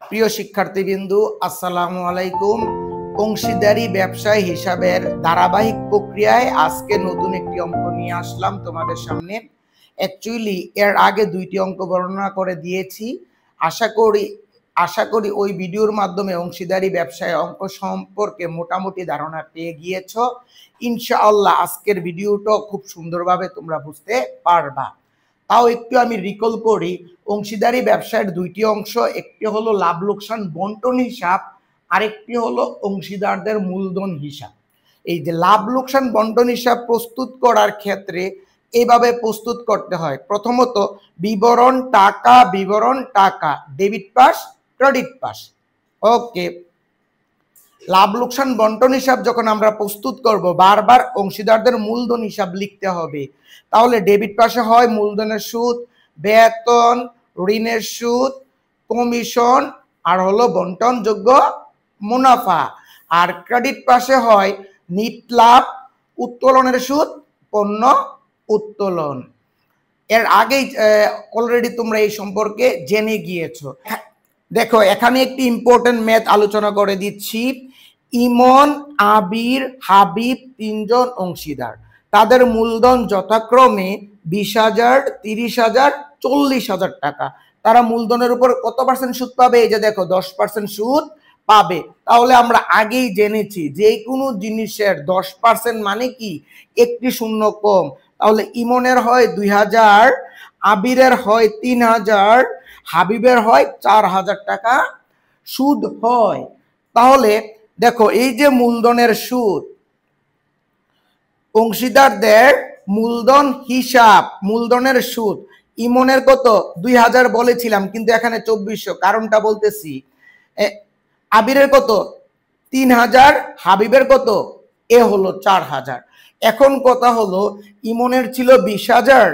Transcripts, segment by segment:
প্রিয় শিক্ষার্থীবৃন্দু, আসসালামু আলাইকুম। অংশীদারি ব্যবসায় হিসাবের ধারাবাহিক প্রক্রিয়ায় আজকে নতুন একটি অঙ্ক নিয়ে আসলাম তোমাদের সামনে। অ্যাকচুয়ালি এর আগে দুইটি অঙ্ক বর্ণনা করে দিয়েছি। আশা করি ওই ভিডিওর মাধ্যমে অংশীদারি ব্যবসায় অঙ্ক সম্পর্কে মোটামুটি ধারণা পেয়ে গিয়েছো। ইনশাআল্লাহ আজকের ভিডিওটা খুব সুন্দরভাবে তোমরা বুঝতে পারবা। তাও একটু আমি রিকল করি, অংশীদারি ব্যবসায়ের দুইটি অংশ, একটি হলো লাভ লোকসান বন্টন হিসাব, আরেকটি হলো অংশীদারদের মূলধন হিসাব। এই যে লাভ লোকসান বন্টন হিসাব প্রস্তুত করার ক্ষেত্রে এইভাবে প্রস্তুত করতে হয়। প্রথমত বিবরণ টাকা, ডেবিট পাস ক্রেডিট পাস। ওকে, লাভ লোকসান বন্টন হিসাব যখন আমরা প্রস্তুত করব, বারবার অংশীদারদের মূলধন হিসাব লিখতে হবে। তাহলে ডেবিট পাশে হয় মূলধনের সুদ, বেতন, ঋণের সুদ, কমিশন আর হলো বন্টনযোগ্য মুনাফা। আর ক্রেডিট পাশে হয় নিট লাভ, উত্তোলনের সুদ, পণ্য উত্তোলন। এর আগেই অলরেডি তোমরা এই সম্পর্কে জেনে গিয়েছো। দেখো, এখানে একটি ইম্পর্টেন্ট ম্যাথ আলোচনা করে দিচ্ছি। ইমন, আবির, হাবিব তিনজন অংশীদার, তাদের মূলধন যথাক্রমে 20,000, 30,000, 40,000 টাকা। তারা মূলধনের উপর কত পার্সেন্ট সুদ পাবে? এই যে দেখো, 10% সুদ পাবে। তাহলে আমরা আগেই জেনেছি যে কোনো জিনিসের 10% মানে কি একটি শূন্য কম। তাহলে ইমনের হয় 2,000, আবিরের হয় 3,000, হাবিবের হয় 4,000 টাকা সুদ হয়। তাহলে দেখো, এই যে মূলধনের সুদ, অংশীদারদের মূলধন হিসাব, মূলধনের সুদ ইমনের কত? 2,000 বলেছিলাম, কিন্তু এখানে 2400, কারণটা বলতেছি। আবিরের কত? 3,000, হাবিবের কত? এ হলো 4,000। এখন কথা হলো, ইমনের ছিল 20,000,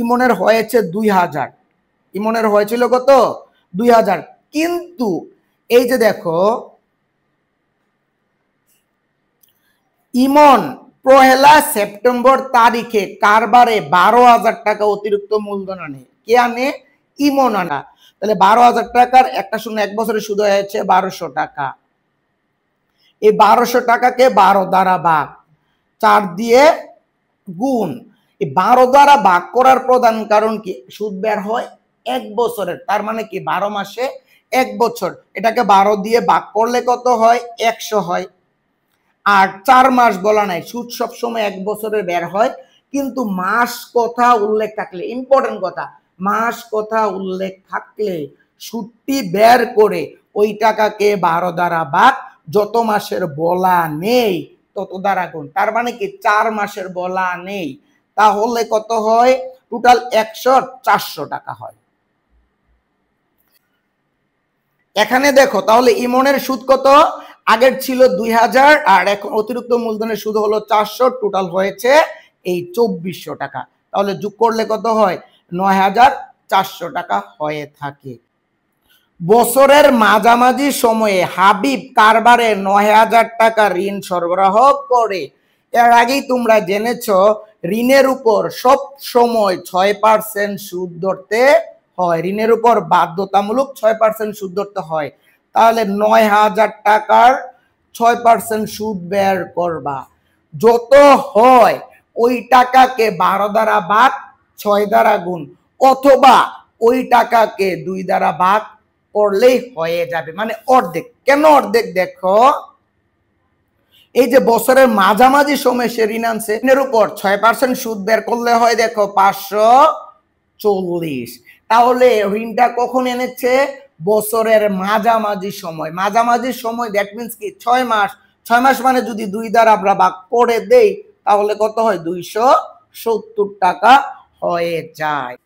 ইমনের হয়েছে 2,000। ইমনের হয়েছিল কত? 2,000। কিন্তু এই যে দেখো, ইমন 1 সেপ্টেম্বর তারিখে কারবারে 12,000 টাকা অতিরিক্ত মূলধন আনে। কে আনে? ইমন আনা। তাহলে 12,000 টাকার একটা শূন্য এক বছরের সুদ হয়েছে 1,200 টাকা। এই 1,200 টাকাকে 12 দ্বারা ভাগ, 4 দিয়ে গুণ। এই 12 দ্বারা ভাগ করার প্রধান কারণ কি? সুদ বের হয় 1 বছরের, তার মানে কি 12 মাসে 1 বছর। এটাকে 12 দিয়ে ভাগ করলে কত হয়? 100 হয়। আর 4 মাস বলা নাই, সুদ সবসময় 1 বছরের বের হয়। কিন্তু মাস কথা উল্লেখ থাকলে, ইম্পর্টেন্ট কথা, মাস কথা উল্লেখ থাকলে সুদটি বের করে ওই টাকাকে 12 দ্বারা ভাগ, যত মাসের বলা নেই তত দ্বারা গুণ। তার মানে কি 4 মাসের বলা নেই, তাহলে কত হয়? টোটাল 100-400 টাকা হয়। এখানে দেখো, তাহলে ইমনের সুদ কত? আগের ছিল 2,000, আর এখন অতিরিক্ত মূলধনের সুদ হলো 400, টোটাল হয়েছে এই 2,400 টাকা। তাহলে যোগ করলে কত হয়? 9,400 টাকা হয়ে থাকে। বছরের মাঝামাঝি সময়ে হাবিব কারবারে 9,000 টাকা ঋণ সরবরাহ করে। এর আগেই তোমরা জেনেছ, ঋণের উপর সব সময় 6% সুদ ধরতে হয়। ঋণের উপর বাধ্যতামূলক 6% সুদ ধরতে হয়। তাহলে 9,000 টাকার 6% সুদ বের করবা। যত হয় ওই টাকাকে 12 দ্বারা ভাগ, 6 দ্বারা গুণ, অথবা ওই টাকাকে 2 দ্বারা ভাগ করলেই হয়ে যাবে, মানে অর্ধেক। কেন অর্ধেক? দেখো, এই যে বছরের মাঝামাঝি সময় সে ঋণ আনছে, ঋণের উপর 6% সুদ বের করলে হয় দেখো 540। তাহলে ঋণটা কখন এনেছে? বছরের মাঝামাঝি সময়। মাঝামাঝি সময় দ্যাট মিন্স কি 6 মাস। 6 মাস মানে যদি 2 দ্বারা আমরা ভাগ করে দেই, তাহলে কত হয়? 270 টাকা হয়ে যায়।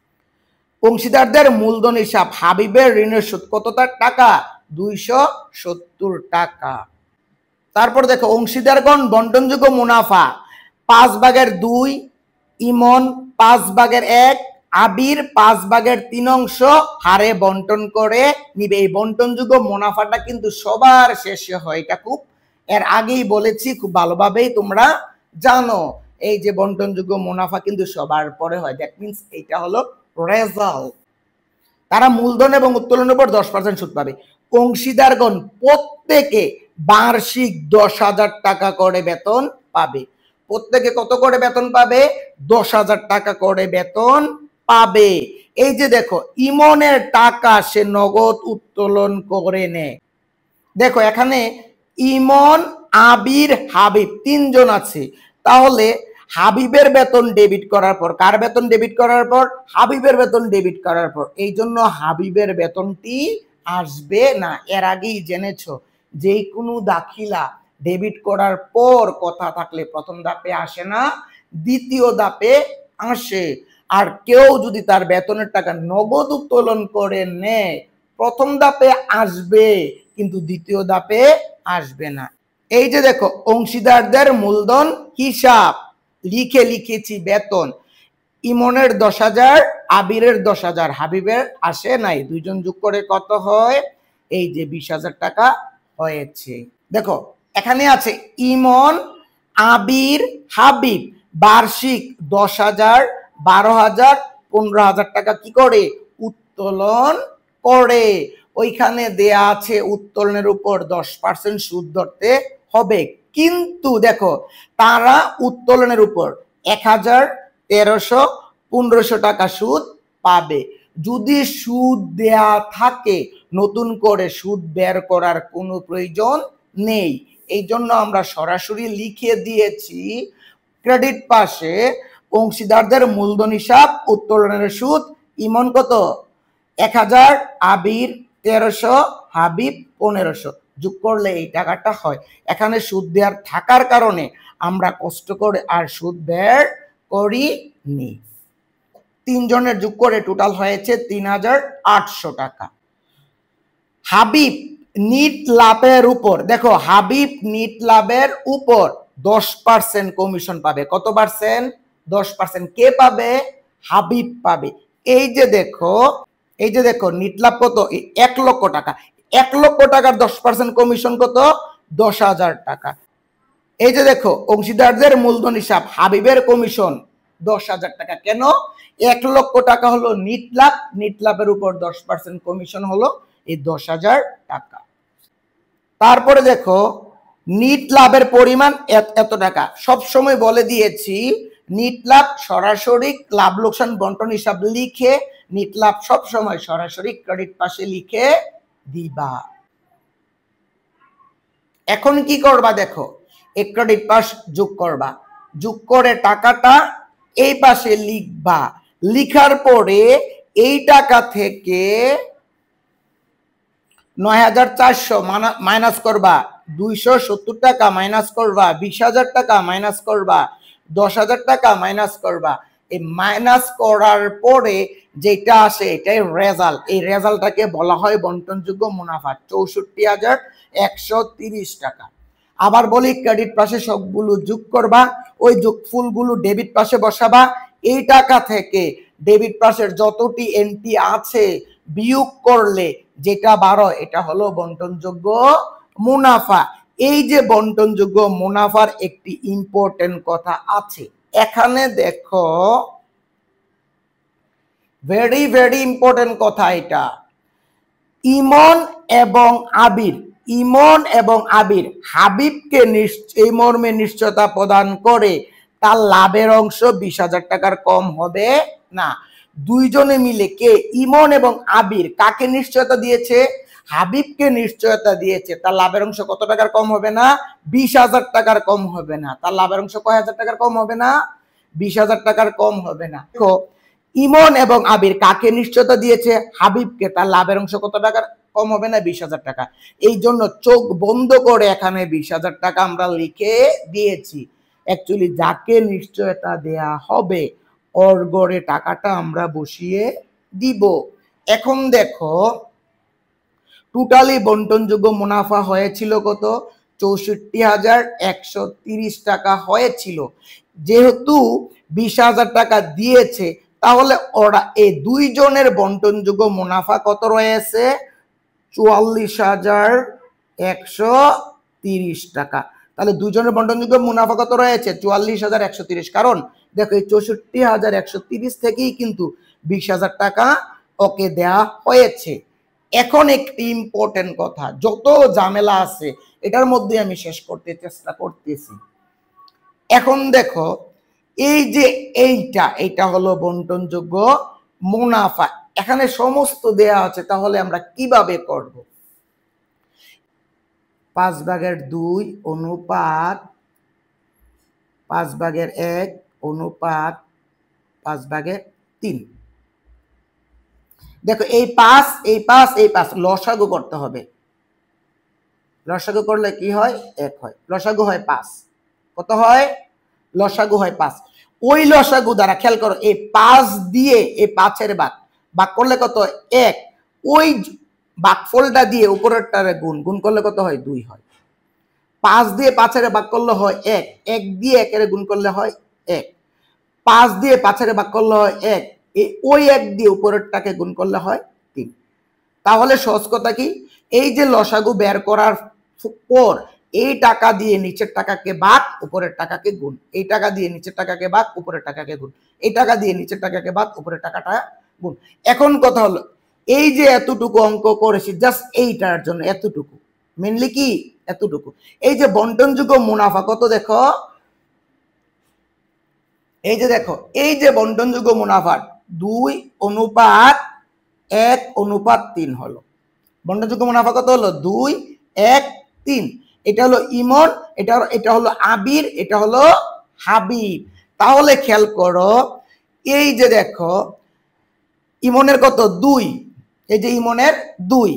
অংশীদারদের মূলধন হিসাব, হাবিবের ঋণের সুদ কত টাকা? 270 টাকা। তারপর দেখো, অংশীদারগণ বন্টনযোগ্য মুনাফা 5/2, ইমন 5/1, আবির 5/3 অংশ হারে বন্টন করে নিবে। এই বন্টনযোগ্য মুনাফাটা কিন্তু সবার শেষে হয়। এটা খুব এর আগেই বলেছি, খুব ভালোভাবেই তোমরা জানো। এই যে বন্টনযোগ্য মুনাফা কিন্তু সবার পরে হয়। দ্যাট মিন্স এইটা হলো রেজাল্ট। তারা মূলধন এবং উত্তোলনের উপর 10% সুদ পাবে। অংশীদারগণ প্রত্যেকে বার্ষিক 10,000 টাকা করে বেতন পাবে। প্রত্যেকে কত করে বেতন পাবে? 10,000 টাকা করে বেতন পাবে। এই যে দেখো, ইমনের টাকা সে নগদ উত্তোলন করে নেয়। দেখো এখানে ইমন, আবির, হাবিব তিনজন আছে। তাহলে হাবিবের বেতন ডেবিট করার পর, কার বেতন ডেবিট করার পর? হাবিবের বেতন ডেবিট করার পর। এই জন্য হাবিবের বেতনটি আসবে না। এর আগেই জেনেছো যে কোনো দাখিলা ডেবিট করার পর কথা থাকলে প্রথম ধাপে আসে না, দ্বিতীয় ধাপে আসে। আর কেউ যদি তার বেতনের টাকা নগদ উত্তোলন করে নেয়, প্রথম ধাপে আসবে কিন্তু দ্বিতীয় ধাপে আসবে না। এই যে দেখো, অংশীদারদের মূলধন হিসাব লিখে লিখেছি বেতন। ইমনের 10,000, আবিরের 10,000, হাবিবের আসে নাই। দুইজন যোগ করে কত হয়? এই যে 20,000 টাকা হয়েছে। দেখো এখানে আছে ইমন, আবির, হাবিব বার্ষিক 10,000, 12,000, 15,000 টাকা কি করে? উত্তোলন করে। ওইখানে দেয়া আছে উত্তোলনের উপর 10% সুদ ধরতে হবে। কিন্তু দেখো, তারা উত্তোলনের উপর 1,000, 1,300, 1,500 টাকা সুদ পাবে। যদি সুদ দেয়া থাকে, নতুন করে সুদ বের করার কোনো প্রয়োজন নেই। এই জন্য আমরা সরাসরি লিখে দিয়েছি ক্রেডিট পাশে অংশীদারদের মূলধন হিসাব, উত্তোলনের সুদ। ইমন কত? 1,000, আবির 1,300, হাবিব 1,500। যোগ করলে এই টাকাটা হয়। এখানে সুদ দেওয়ার থাকার কারণে আমরা কষ্ট করে আর সুদ বের করিনি। তিনজনের যোগ করে টোটাল হয়েছে 3,800 টাকা। হাবিব নিট লাভের উপর, দেখো হাবিব নিট লাভের উপর 10% কমিশন পাবে। কত পার্সেন্ট? 10%। কে পাবে? হাবিব পাবে। এই যে দেখো নিট লাভ কত? 1 লক্ষ টাকা। 1 লক্ষ টাকার 10% কমিশন কত? 10,000 টাকা। এই যে দেখো, অংশীদারদের মূলধন হিসাব, হাবিবের কমিশন 10,000 টাকা। কেন? 1 লক্ষ টাকা হলো নিট লাভ, নিট লাভের উপর 10% কমিশন হলো এই 10,000 টাকা। তারপরে দেখো, নিট লাভের পরিমাণ এত টাকা। সব সময় বলে দিয়েছি নিট লাভ সরাসরি লাভ লোকসান বন্টন হিসাব লিখে নিট লাভ সব সময় সরাসরি ক্রেডিট পাশে লিখে দিবা। এখন কি করবা? দেখো, এই ক্রেডিট পাশ যোগ করবা, যোগ করে টাকাটা এই পাশে লিখবা। লিখার পরে এই টাকা থেকে 9,400 মাইনাস করবা, 270 টাকা মাইনাস করবা, 20,000 টাকা মাইনাস করবা, 10,000 টাকা মাইনাস করবা। এই মাইনাস করার পরে যেটা আসে এটাই রেজাল্ট। এই রেজাল্টটাকে বলা হয় বন্টনযোগ্য মুনাফা, 64,130 টাকা। আবার বলি, ক্রেডিট পাশে সবগুলো যোগ করবা, ওই যোগফুলগুলো ডেবিট পাশে বসাবা। এই টাকা থেকে ডেবিট পাশের যতটি এন্ট্রি আছে বিয়োগ করলে যেটা 12, এটা হলো বন্টনযোগ্য মুনাফা। এই যে বন্টনযোগ্য মুনাফার একটি ইম্পর্টেন্ট কথা আছে এখানে, দেখো ভেরি ভেরি ইম্পর্টেন্ট কথা এটা। ইমন এবং আবির হাবিবকে এই মর্মে নিশ্চয়তা প্রদান করে তার লাভের অংশ 20,000 টাকার কম হবে না। দুইজনে মিলে, কে? ইমন এবং আবির কাকে নিশ্চয়তা দিয়েছে? হাবিবকে নিশ্চয়তা দিয়েছে। তার লাভের অংশ কত টাকার কম হবে না? 20,000 টাকার কম হবে না। তার লাভের অংশ কয় হাজার টাকার কম হবে না? 20,000 টাকার কম হবে না। দেখো, ইমন এবং আবির কাকে নিশ্চয়তা দিয়েছে? হাবিবকে। তার লাভের অংশ কত টাকার কম হবে না? 20,000 টাকা। এই জন্য চোখ বন্ধ করে এখানে 20,000 টাকা আমরা লিখে দিয়েছি। অ্যাকচুয়ালি যাকে নিশ্চয়তা দেয়া হবে ওর গড়ে টাকাটা আমরা বসিয়ে দিব। এখন দেখো, টোটালি বন্টনযোগ্য মুনাফা হয়েছিল কত? 64,130 টাকা হয়েছিল। যেহেতু 20,000 টাকা দিয়েছে, তাহলে ওরা এই দুইজনের বন্টনযোগ্য মুনাফা কত রয়েছে? 44,130 টাকা। তাহলে দুইজনের বন্টনযোগ্য মুনাফা কত রয়েছে? 44,130। কারণ দেখো, এই 64,130 থেকেই কিন্তু 20,000 টাকা ওকে দেয়া হয়েছে। এখন একটি ইম্পর্টেন্ট কথা, যত ঝামেলা আছে এটার মধ্যে আমি শেষ করতে চেষ্টা করতেছি। এখন দেখো, এই যে এইটা হলো বন্টনযোগ্য মুনাফা, এখানে সমস্ত দেয়া আছে, তাহলে আমরা কিভাবে করব? 5/2 অনুপাত 5/1 অনুপাত 5/3। দেখো এই 5 লসাগু করতে হবে। লসাগু করলে কি হয়? 1 হয়। লসাগু হয় 5। কত হয়? লসাগু হয় 5। ওই লসাগু দ্বারা খেয়াল করো, এই 5 দিয়ে এই 5-এর ভাগ করলে কত? 1। ওই ভাগফলটা দিয়ে উপরেরটারে গুণ করলে কত হয়? 2 হয়। 5 দিয়ে 5-এর ভাগ করলে হয় 1, 1 দিয়ে 1-এর গুণ করলে হয় 1, 5 দিয়ে 5-এর ভাগ করলে হয় 1, ওই 1 দিয়ে উপরেরটাকে গুণ করলে হয় 3। তাহলে সহজ কথা কি, এই যে লসাগু বের করার পর এই টাকা দিয়ে নিচের টাকাকে ভাগ, উপরের টাকাকে গুণ, এই টাকা দিয়ে নিচের টাকাকে ভাগ, উপরের টাকাকে গুণ, এই টাকা দিয়ে নিচের টাকাকে ভাগ, উপরের টাকাটা গুণ। এখন কথা হলো, এই যে এতটুকু অঙ্ক করেছি জাস্ট এইটার জন্য, এতটুকু মেনলি কি এতটুকু। এই যে বন্টনযোগ্য মুনাফা কত দেখো, এই যে দেখো, এই যে বন্টনযোগ্য মুনাফা 2:1:3 হলো। বন্টনযোগ্য মুনাফা কত হলো? 2:1:3। এটা হলো ইমন, এটা হলো আবির, এটা হলো হাবিব। তাহলে খেয়াল করো, এই যে দেখো ইমনের কত? 2, এই যে ইমনের 2,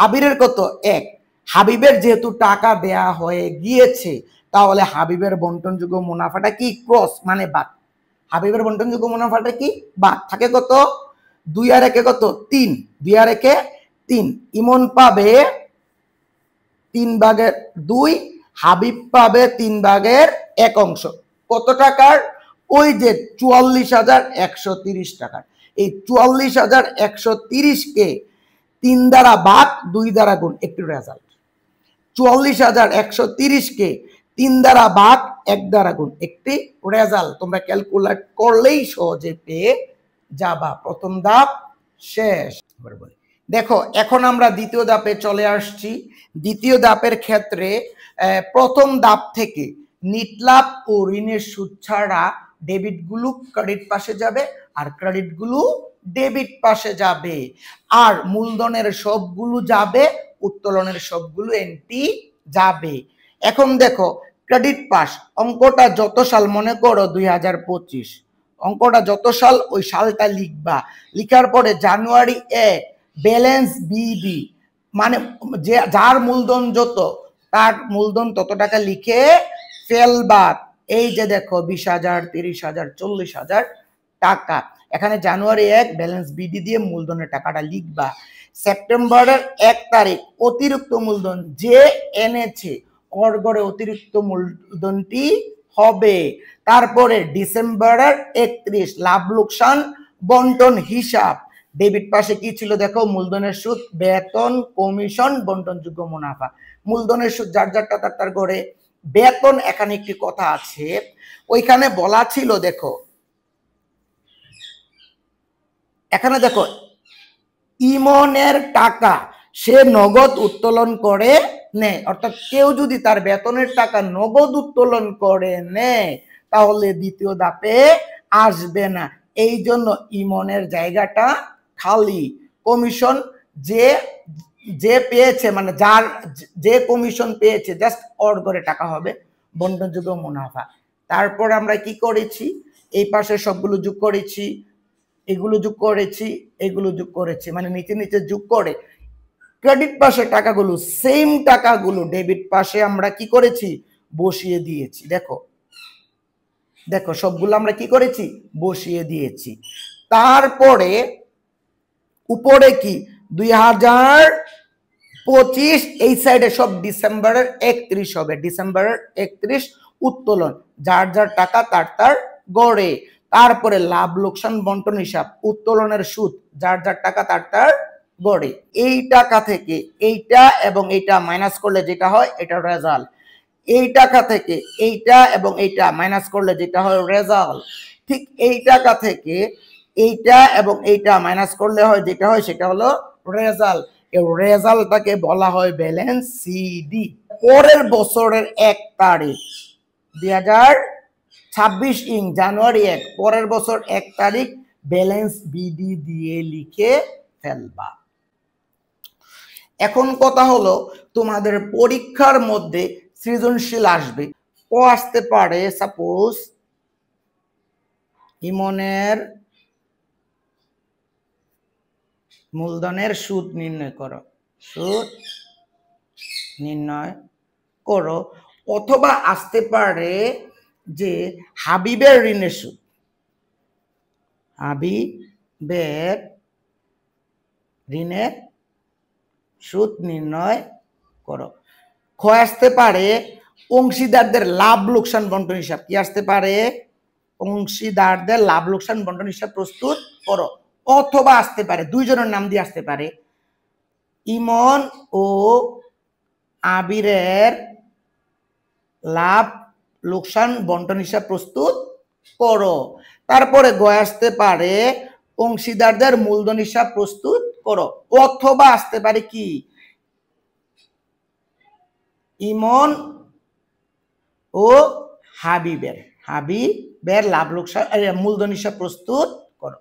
আবিরের কত? 1। হাবিবের যেহেতু টাকা দেয়া হয়ে গিয়েছে, তাহলে হাবিবের বন্টনযোগ্য মুনাফাটা কি? ক্রস মানে বাদ। হাবিবের বন্টনযোগ্য মুনাফাটা কি? বাদ। থাকে কত? 2 আর 1 কত? 3। 2 আর 1 3। ইমন পাবে 3/2, হাবিব পাবে 3/1 অংশ। কত টাকার? ওই যে 44,130 টাকার। এই 44,130 কে 3 দ্বারা ভাগ, 2 দ্বারা গুণ, একটু রেজাল্ট। 44,130 কে 3 দ্বারা ভাগ, 1 দ্বারা গুণ, একটি রেজাল্ট। তোমরা ক্যালকুলেট করলেই সহজে পেয়ে যাবা। প্রথম ধাপ শেষ। দেখো এখন আমরা দ্বিতীয় ধাপে চলে আসছি। দ্বিতীয় ধাপের ক্ষেত্রে প্রথম ধাপ থেকে নিটলাভ ও ঋণের সুদ ছাড়া ডেবিট গুলো ক্রেডিট পাশে যাবে, আর ক্রেডিট গুলো ডেবিট পাশে যাবে, আর মূলধনের সবগুলো যাবে, উত্তোলনের সবগুলো এন্ট্রি যাবে। এখন দেখো ক্রেডিট পাস, অঙ্কটা যত সাল মনে করো 2025, অঙ্কটা যত সাল ওই সালটা লিখবা। লিখার পরে জানুয়ারি 1 ব্যালেন্স বিবি, মানে যে যার মূলধন যত তার মূলধন তত টাকা লিখে ফেলবা। এই যে দেখো 20,000, 30,000, 40,000 টাকা। এখানে জানুয়ারি 1 ব্যালেন্স বিডি দিয়ে মূলধনের টাকাটা লিখবা। সেপ্টেম্বরের 1 তারিখ অতিরিক্ত মূলধন যে এনেছে ওর গড়ে অতিরিক্ত মূলধনটি হবে। তারপরে ডিসেম্বরের 31 লাভ লোকসান বন্টন হিসাব। ডেবিট পাশে কি ছিল দেখো? মূলধনের সুদ, বেতন, কমিশন, বন্টনযোগ্য মুনাফা। মূলধনের সুদ যার যার টাকা তার গড়ে। বেতন, এখানে একটি কথা আছে, ওইখানে বলা ছিল দেখো, এখানে দেখো ইমনের টাকা সে নগদ উত্তোলন করে নেয়, অর্থাৎ কেউ যদি তার বেতনের টাকা নগদ উত্তোলন করে নেয় তাহলে দ্বিতীয় ধাপে আসবে না, এই জন্য ইমনের জায়গাটা খালি। কমিশন যে যে পেয়েছে, মানে যার যে কমিশন পেয়েছে জাস্ট ওর করে টাকা হবে বন্টনযোগ্য মুনাফা। তারপর আমরা কি করেছি? এই পাশে সবগুলো যোগ করেছি, এগুলো যোগ করেছি, এগুলো যোগ করেছি, মানে নিচে নিচে যোগ করে ক্রেডিট পাশে টাকাগুলো, সেম টাকাগুলো ডেবিট পাশে আমরা কি করেছি? বসিয়ে দিয়েছি। দেখো দেখো সবগুলো আমরা কি করেছি? বসিয়ে দিয়েছি। তারপরে উপরে কি 2025, এই সাইডে সব ডিসেম্বরের 31 হবে। ডিসেম্বরের 31 উত্তোলন, যার যার টাকা তার তার গড়ে। তারপরে লাভ লোকসান বন্টন হিসাব, উত্তোলনের সুদ, যার যার টাকা তার তার গড়ে। এই টাকা থেকে এইটা এবং এইটা মাইনাস করলে যেটা হয় এটা রেজাল্ট। এই টাকা থেকে এইটা এবং এইটা মাইনাস করলে যেটা হয় রেজাল্ট। ঠিক এই টাকা থেকে এইটা এবং এইটা মাইনাস করলে হয় যেটা হয় সেটা হলো রেজাল্ট। এর রেজাল্টটাকে বলা হয় ব্যালেন্স সিডি। পরের বছরের 1 তারিখ 2026 জানুয়ারি 1, পরের বছর 1 তারিখ ব্যালেন্স বিডি দিয়ে লিখে ফেলবা। এখন কথা হলো, তোমাদের পরীক্ষার মধ্যে সৃজনশীল আসবে। ও আসতে পারে, সাপোজ ইমনের মূলধনের সুদ নির্ণয় করো, সুদ নির্ণয় করো, অথবা আসতে পারে যে হাবিবের ঋণের সুদ, হাবিবের ঋণের সুদ নির্ণয় করো। খ আসতে পারে অংশীদারদের লাভ লোকসান বন্টন হিসাব। কি আসতে পারে? অংশীদারদের লাভ লোকসান বন্টন হিসাব প্রস্তুত করো। অথবা আসতে পারে, দুইজনের নাম দিয়ে আসতে পারে, ইমন ও আবিরের লাভ লোকসান বন্টন হিসাব প্রস্তুত করো। তারপরে গ আসতে পারে অংশীদারদের মূলধন হিসাব প্রস্তুত করো। অথবা আসতে পারে কি, ইমন ও হাবিবের লাভ লোকসান মূলধন হিসাব প্রস্তুত করো।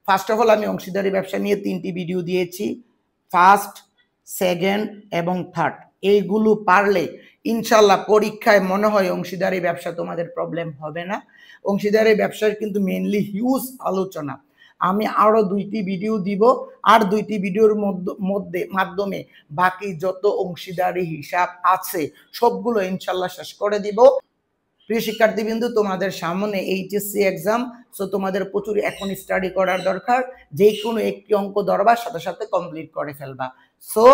ফার্স্ট অফ অল আমি অংশীদারি ব্যবসা নিয়ে 3টি ভিডিও দিয়েছি, ফার্স্ট, সেকেন্ড এবং থার্ড। এইগুলো পারলে ইনশাল্লাহ পরীক্ষায় মনে হয় অংশীদারি ব্যবসা তোমাদের প্রবলেম হবে না। অংশীদারি ব্যবসার কিন্তু মেইনলি হিউজ আলোচনা। আমি আরো 2টি ভিডিও দিব, আর 2টি ভিডিওর মাধ্যমে বাকি যত অংশীদারি হিসাব আছে সবগুলো ইনশাল্লাহ শেষ করে দিব। প্রিয় শিক্ষার্থীবৃন্দ, তোমাদের সামনে এইচএসসি এক্সাম, সো তোমাদের প্রচুর এখন স্টাডি করার দরকার। যে কোনো একটি অঙ্ক ধরবার সাথে সাথে কমপ্লিট করে ফেলবা। সো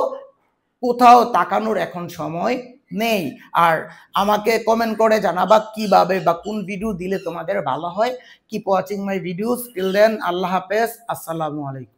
কোথাও তাকানোর এখন সময় নেই। আর আমাকে কমেন্ট করে জানাবা কিভাবে বা কোন ভিডিও দিলে তোমাদের ভালো হয়। Keep watching my videos. Till then, আল্লাহ হাফেজ, আসসালামু আলাইকুম।